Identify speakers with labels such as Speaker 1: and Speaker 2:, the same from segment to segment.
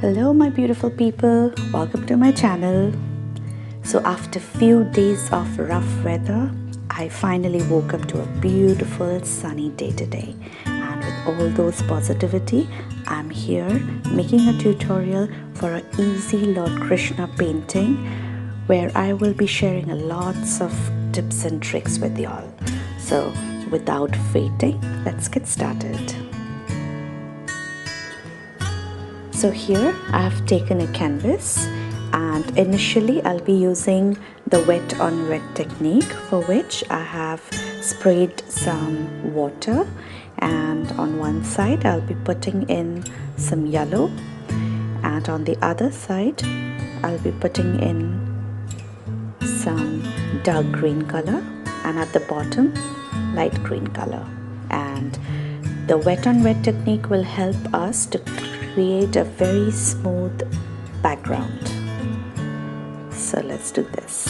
Speaker 1: Hello my beautiful people, welcome to my channel. So after few days of rough weather, I finally woke up to a beautiful sunny day today, and with all those positivity, I'm here making a tutorial for an easy Lord Krishna painting where I will be sharing lots of tips and tricks with y'all. So without waiting, let's get started. So here I have taken a canvas, and initially I'll be using the wet on wet technique, for which I have sprayed some water, and on one side I'll be putting in some yellow, and on the other side I'll be putting in some dark green color, and at the bottom light green color. And the wet on wet technique will help us to create a very smooth background. So let's do this.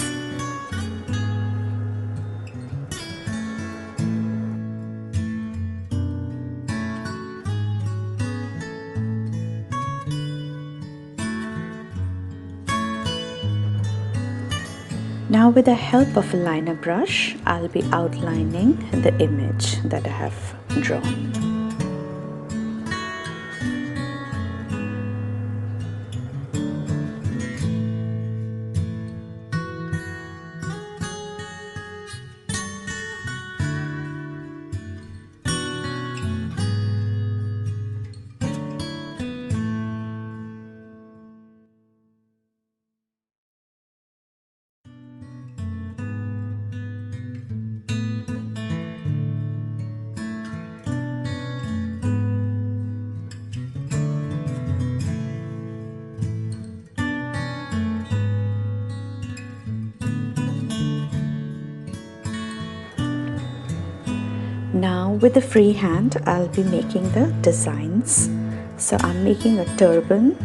Speaker 1: Now with the help of a liner brush, I'll be outlining the image that I have drawn. Now with the free hand, I'll be making the designs. So I'm making a turban,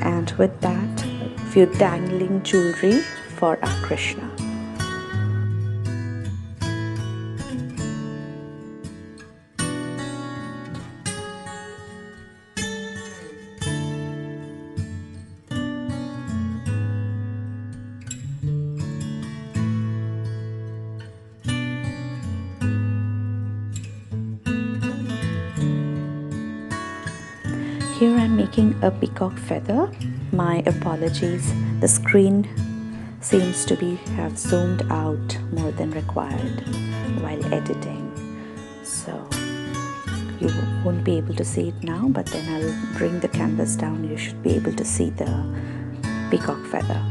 Speaker 1: and with that, a few dangling jewelry for our Krishna. Here I'm making a peacock feather. My apologies, the screen seems to have zoomed out more than required while editing. So you won't be able to see it now, but then I'll bring the canvas down. You should be able to see the peacock feather.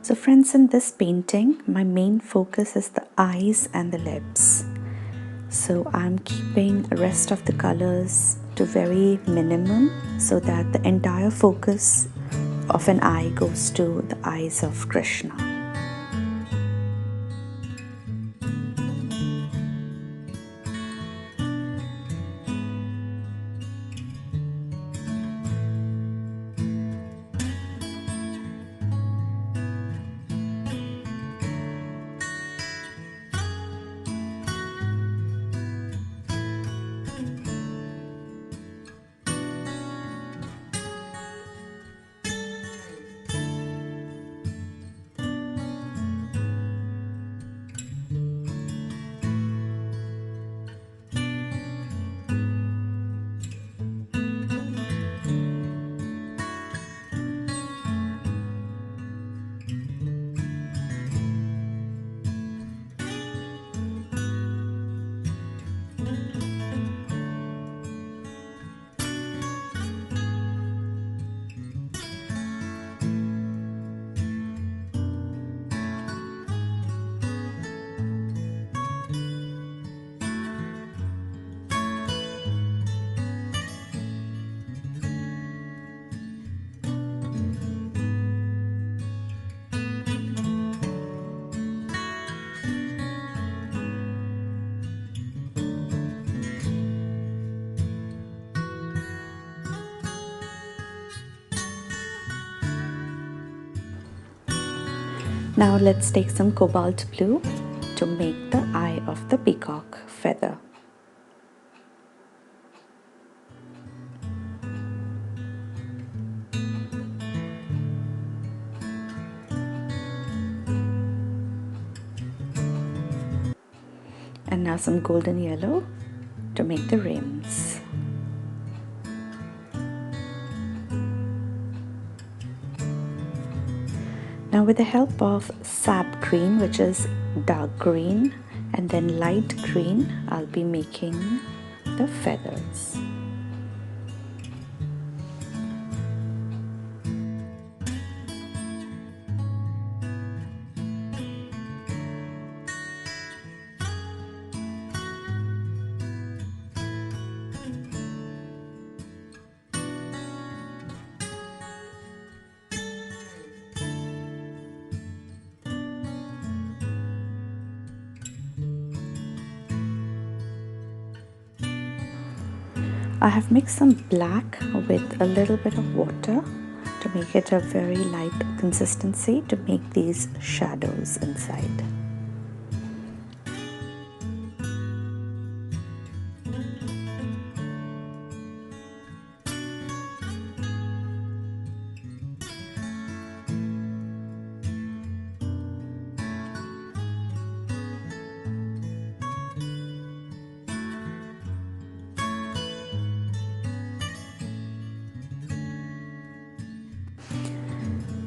Speaker 1: So friends, in this painting, my main focus is the eyes and the lips. So I'm keeping the rest of the colors to very minimum so that the entire focus of an eye goes to the eyes of Krishna. Now let's take some cobalt blue to make the eye of the peacock feather. And now some golden yellow to make the rims. Now with the help of sap green, which is dark green, and then light green, I'll be making the feathers. I have mixed some black with a little bit of water to make it a very light consistency to make these shadows inside.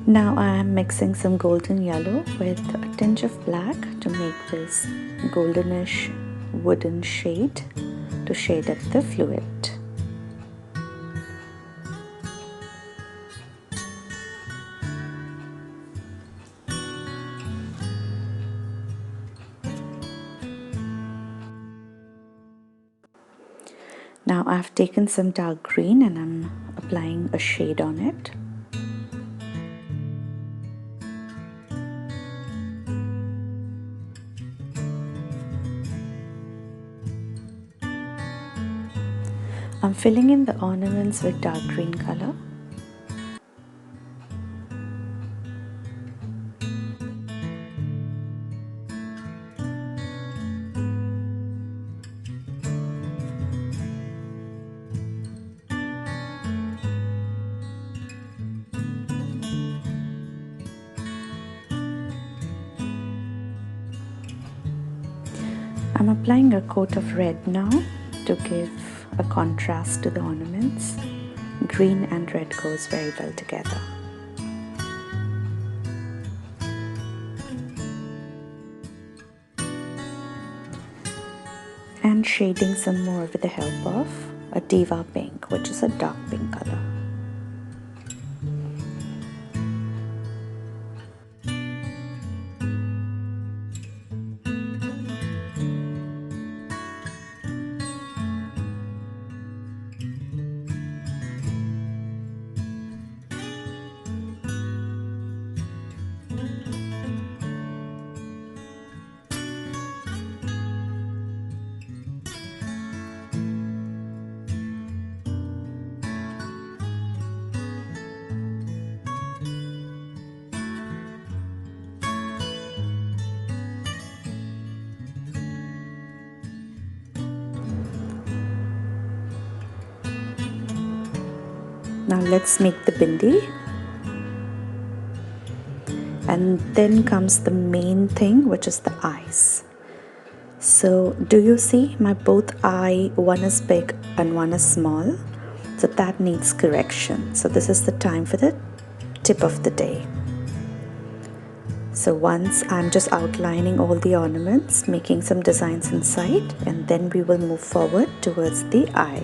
Speaker 1: Now I am mixing some golden yellow with a tinge of black to make this goldenish wooden shade to shade up the fluid. Now I've taken some dark green and I'm applying a shade on it. I'm filling in the ornaments with dark green color. I'm applying a coat of red now to give a contrast to the ornaments. Green and red goes very well together. And shading some more with the help of a diva pink, which is a dark pink color. Now let's make the bindi. And then comes the main thing, which is the eyes. So do you see my both eye, one is big and one is small? So that needs correction. So this is the time for the tip of the day. So once I'm just outlining all the ornaments, making some designs inside, and then we will move forward towards the eye.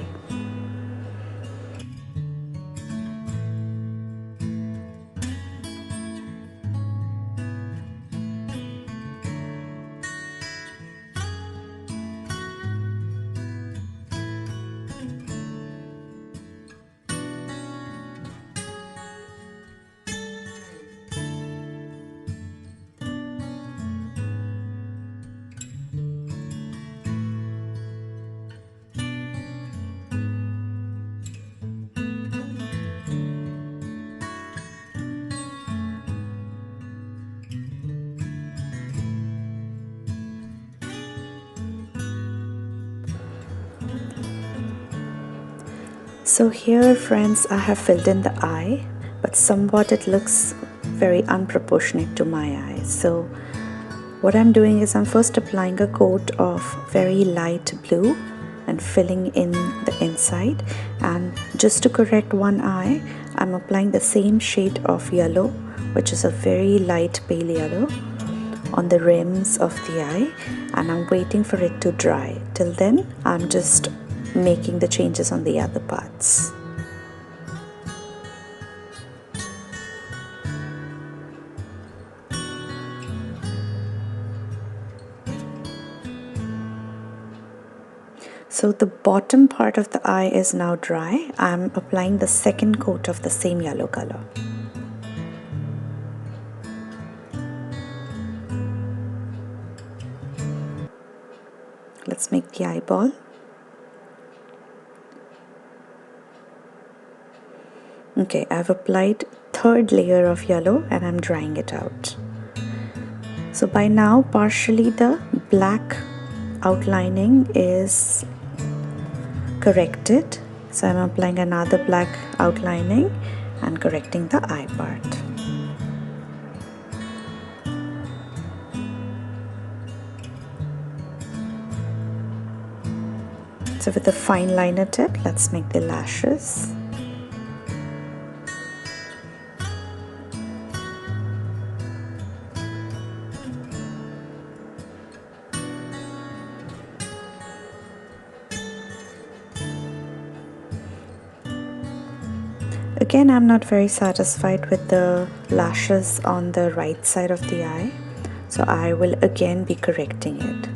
Speaker 1: So here, friends, I have filled in the eye, but somewhat it looks very unproportionate to my eyes. So what I'm doing is I'm first applying a coat of very light blue and filling in the inside, and just to correct one eye, I'm applying the same shade of yellow, which is a very light pale yellow, on the rims of the eye, and I'm waiting for it to dry. Till then, I'm just making the changes on the other parts. So the bottom part of the eye is now dry. I'm applying the second coat of the same yellow color. Let's make the eyeball. Okay, I've applied third layer of yellow and I'm drying it out. So by now, partially the black outlining is corrected. So I'm applying another black outlining and correcting the eye part. So with a fine liner tip, let's make the lashes. Again, I'm not very satisfied with the lashes on the right side of the eye, so I will again be correcting it.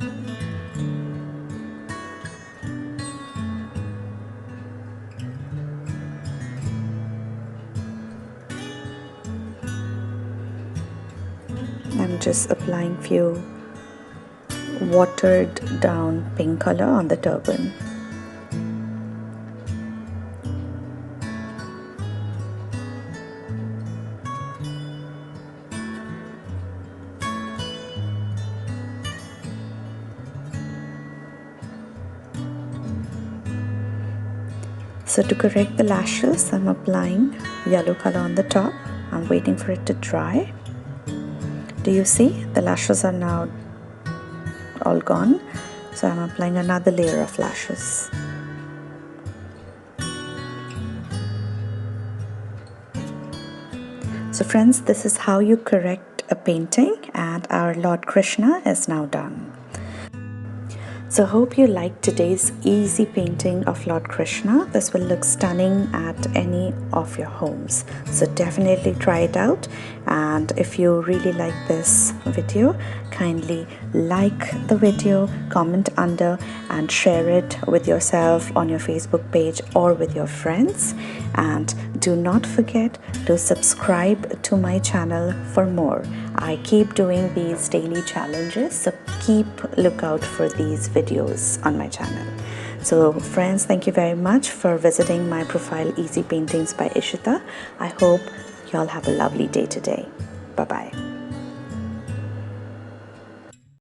Speaker 1: I'm just applying few watered down pink color on the turban. So to correct the lashes, I'm applying yellow color on the top. I'm waiting for it to dry. Do you see? The lashes are now all gone. So I'm applying another layer of lashes. So friends, this is how you correct a painting, and our Lord Krishna is now done. So hope you liked today's easy painting of Lord Krishna. This will look stunning at any of your homes. So definitely try it out. And if you really like this video, kindly like the video, comment under and share it with yourself on your Facebook page or with your friends. And do not forget to subscribe to my channel for more. I keep doing these daily challenges, so keep lookout for these videos on my channel. So friends, thank you very much for visiting my profile Easy Paintings by Ishita. I hope y'all have a lovely day today. Bye-bye.